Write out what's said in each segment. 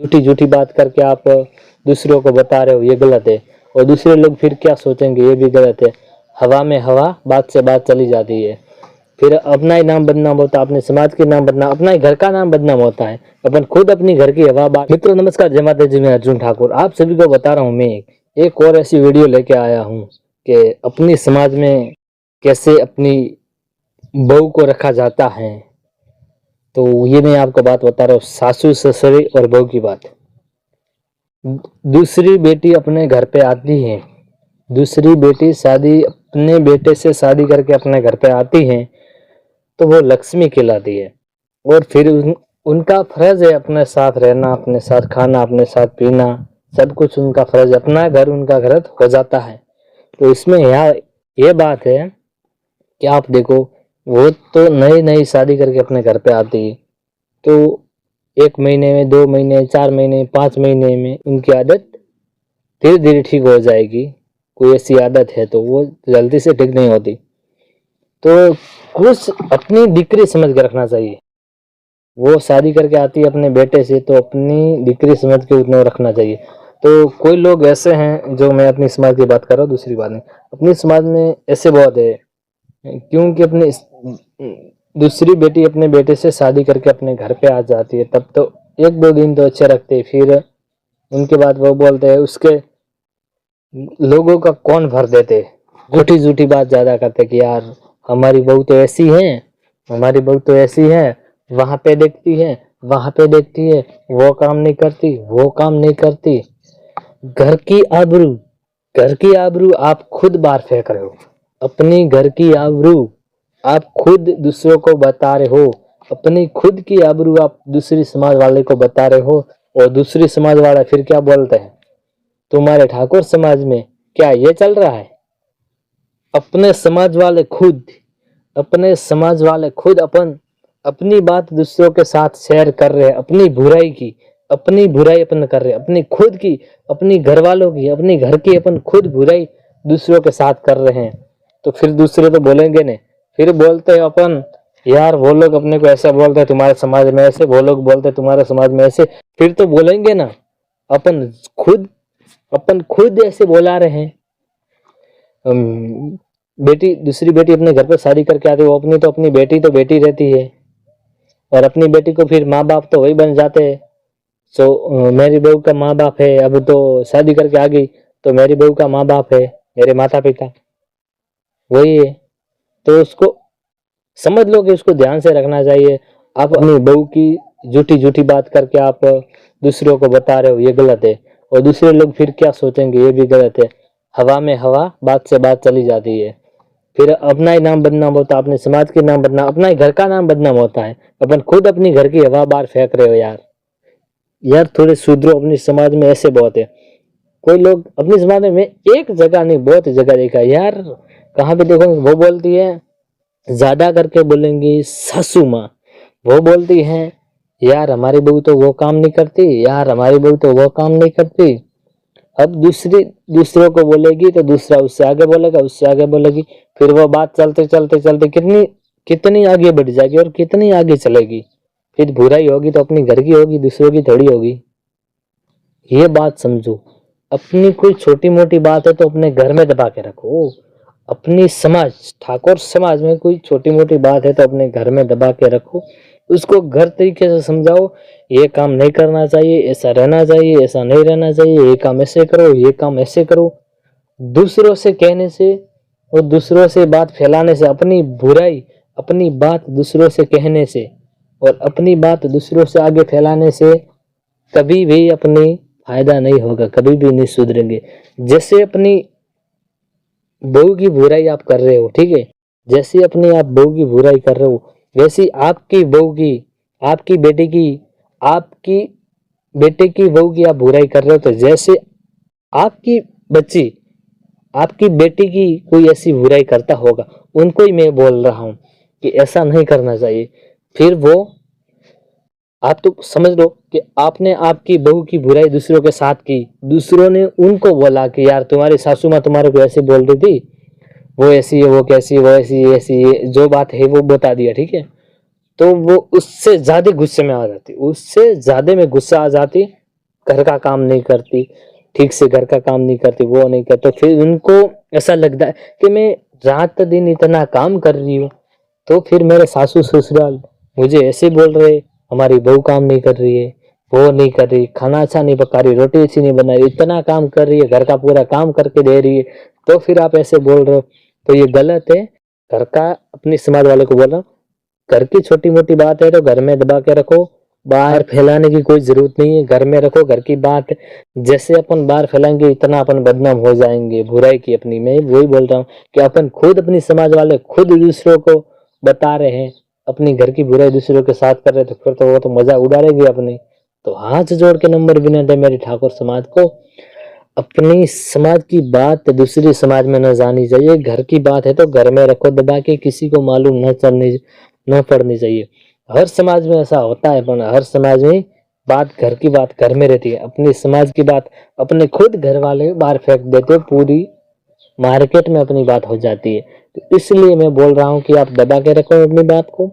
झूठी झूठी बात करके आप दूसरों को बता रहे हो, ये गलत है। और दूसरे लोग फिर क्या सोचेंगे, ये भी गलत है। हवा में हवा, बात से बात चली जाती है। फिर अपना ही नाम बदनाम होता है, अपने समाज के नाम बदनाम, अपना ही घर का नाम बदनाम होता है। अपन खुद अपनी घर की हवा बात। मित्रों नमस्कार, जय माता जी, मैं अर्जुन ठाकुर आप सभी को बता रहा हूँ। मैं एक और ऐसी वीडियो लेके आया हूँ कि अपनी समाज में कैसे अपनी बहू को रखा जाता है। तो ये मैं आपको बात बता रहा हूँ, सासू ससुरी और बहू की बात। दूसरी बेटी अपने घर पे आती है, दूसरी बेटी शादी अपने बेटे से शादी करके अपने घर पे आती है, तो वो लक्ष्मी कहलाती है। और फिर उनका फर्ज है अपने साथ रहना, अपने साथ खाना, अपने साथ पीना, सब कुछ उनका फर्ज। अपना घर उनका घर हो जाता है। तो इसमें यार ये बात है कि आप देखो, वो तो नई नई शादी करके अपने घर पे आती है, तो 1 महीने में, 2 महीने, 4 महीने, 5 महीने में उनकी आदत धीरे धीरे ठीक हो जाएगी। कोई ऐसी आदत है तो वो जल्दी से ठीक नहीं होती। तो कुछ अपनी दिक्री समझ के रखना चाहिए। वो शादी करके आती है अपने बेटे से, तो अपनी दिक्री समझ के उतना रखना चाहिए। तो कोई लोग ऐसे हैं, जो मैं अपनी समाज की बात कर रहा हूँ, दूसरी बात नहीं, अपनी समाज में ऐसे बहुत है। क्योंकि अपनी दूसरी बेटी अपने बेटे से शादी करके अपने घर पे आ जाती है, तब तो 1-2 दिन तो अच्छे रखते, फिर उनके बाद वो बोलते हैं, उसके लोगों का कौन भर देते, झूठी झूठी बात ज्यादा करते कि यार हमारी बहू तो ऐसी है, हमारी बहू तो ऐसी है, वहां पे देखती है, वहां पे देखती है, वो काम नहीं करती, वो काम नहीं करती। घर की आबरू, घर की आबरू आप खुद बाहर फेंक रहे हो। अपनी घर की आबरू आप खुद दूसरों को बता रहे हो। अपनी खुद की आबरू आप दूसरी समाज वाले को बता रहे हो। और दूसरी समाज वाला फिर क्या बोलते हैं, तुम्हारे ठाकुर समाज में क्या ये चल रहा है। अपने समाज वाले खुद, अपने समाज वाले खुद अपनी बात दूसरों के साथ शेयर कर रहे हैं। अपनी बुराई की, अपनी बुराई अपन कर रहे हैं, अपनी खुद की, अपनी घर वालों की, अपनी घर की अपन खुद बुराई दूसरों के साथ कर रहे हैं। तो फिर दूसरे तो बोलेंगे नहीं, फिर बोलते हैं अपन, यार वो लोग अपने को ऐसा बोलते हैं तुम्हारे समाज में ऐसे, वो लोग बोलते हैं तुम्हारे समाज में ऐसे। फिर तो बोलेंगे ना, अपन खुद ऐसे बोला रहे हैं। बेटी, दूसरी बेटी अपने घर पर शादी करके आती है, वो अपनी तो अपनी बेटी तो बेटी रहती है। और अपनी बेटी को फिर माँ बाप तो वही बन जाते हैं। सो मेरी बहू का माँ बाप है, अब तो शादी करके आ गई, तो मेरी बहू का माँ बाप है, मेरे माता पिता वही है। तो उसको समझ लो कि उसको ध्यान से रखना चाहिए। आप अपनी बहू की झूठी झूठी बात करके आप दूसरों को बता रहे हो, ये गलत है। और दूसरे लोग फिर क्या सोचेंगे, ये भी गलत है। हवा में हवा, बात से बात चली जाती है। फिर अपना ही नाम बदनाम होता है, अपने समाज के नाम बदनाम, अपना ही घर का नाम बदनाम होता है। अपन खुद अपनी घर की हवा बाहर फेंक रहे हो। यार थोड़े सुधरो। अपनी समाज में ऐसे बहुत है। कोई लोग अपनी समाज में, एक जगह नहीं बहुत जगह देखा है यार, कहाँ पे देखोगे वो बोलती है, ज्यादा करके बोलेंगी सासू माँ, वो बोलती है यार हमारी बहू तो वो काम नहीं करती, यार हमारी बहू तो वो काम नहीं करती। अब दूसरों को बोलेगी तो दूसरा उससे आगे बोलेगा, उससे आगे बोलेगी। फिर वो बात चलते चलते चलते कितनी कितनी आगे बढ़ जाएगी और कितनी आगे चलेगी। फिर बुराई होगी तो अपनी घर की होगी, दूसरों की थोड़ी होगी। ये बात समझो। अपनी कोई छोटी मोटी बात है तो अपने घर में दबा के रखो। अपनी समाज, ठाकुर समाज में कोई छोटी मोटी बात है तो अपने घर में दबा के रखो। उसको घर तरीके से समझाओ, ये काम नहीं करना चाहिए, ऐसा रहना चाहिए, ऐसा नहीं रहना चाहिए, ये काम ऐसे करो, ये काम ऐसे करो। दूसरों से कहने से और दूसरों से बात फैलाने से, अपनी बुराई, अपनी बात दूसरों से कहने से और अपनी बात दूसरों से आगे फैलाने से कभी भी अपनी फायदा नहीं होगा, कभी भी नहीं सुधरेंगे। जैसे अपनी बहू की बुराई आप कर रहे हो, ठीक है, जैसे अपनी आप बहू की बुराई कर रहे हो, वैसी आपकी बहू की, आपकी बेटे की, आपकी बेटे की बहू की आप बुराई कर रहे हो। तो जैसे आपकी बच्ची, आपकी बेटी की कोई ऐसी बुराई करता होगा, उनको ही मैं बोल रहा हूं कि ऐसा नहीं करना चाहिए। फिर वो, आप तो समझ लो कि आपने आपकी बहू की बुराई दूसरों के साथ की, दूसरों ने उनको बोला कि यार तुम्हारी सासू माँ तुम्हारे को ऐसे बोल रही थी, वो ऐसी है, वो कैसी है, वो ऐसी है, ऐसी है, जो बात है वो बता दिया, ठीक है। तो वो उससे ज्यादा गुस्से में आ जाती, उससे ज्यादा में गुस्सा आ जाती। घर का काम नहीं करती, ठीक से घर का काम नहीं करती, वो नहीं करती, तो फिर उनको ऐसा लगता है कि मैं रात दिन इतना काम कर रही हूँ, तो फिर मेरे सासू ससुराल मुझे ऐसे बोल रहे, हमारी बहू काम नहीं कर रही है, वो नहीं कर रही, खाना अच्छा नहीं पका रही, रोटी अच्छी नहीं बना रही, इतना काम कर रही है, घर का पूरा काम करके दे रही है, तो फिर आप ऐसे बोल रहे हो, तो ये गलत है। घर का अपनी समाज वाले को बोल रहा हूँ, घर की छोटी मोटी बात है तो घर में दबा के रखो, बाहर फैलाने की कोई जरूरत नहीं है, घर में रखो। घर की बात जैसे अपन बाहर फैलाएंगे इतना अपन बदनाम हो जाएंगे, बुराई की अपनी। मैं वही बोल रहा हूँ कि अपन खुद अपनी समाज वाले खुद दूसरों को बता रहे हैं, अपनी घर की बुराई दूसरों के साथ कर रहे, तो फिर तो वो तो मजा उड़ाएगी अपनी। तो हाथ जोड़ के नंबर विनती है मेरी ठाकुर समाज को, अपनी समाज की बात दूसरी समाज में न जानी चाहिए। घर की बात है तो घर में रखो दबा के, किसी को मालूम न पड़नी चाहिए। हर समाज में ऐसा होता है, पर हर समाज में बात घर की बात घर में रहती है, अपनी समाज की बात अपने खुद घर वाले बाहर फेंक देते, पूरी मार्केट में अपनी बात हो जाती है। तो इसलिए मैं बोल रहा हूँ कि आप दबा के रखो अपनी बात को,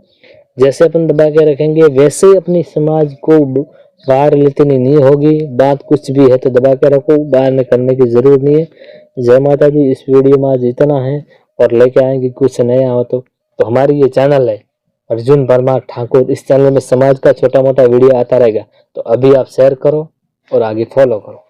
जैसे अपन दबा के रखेंगे वैसे ही अपनी समाज को बाहर लेती नहीं होगी। बात कुछ भी है तो दबा के रखो, बाहर में करने की जरूरत नहीं है। जय माता जी। इस वीडियो में आज इतना है, और लेके आएंगे कुछ नया हो तो हमारी ये चैनल है अर्जुन परमार ठाकुर, इस चैनल में समाज का छोटा मोटा वीडियो आता रहेगा, तो अभी आप शेयर करो और आगे फॉलो करो।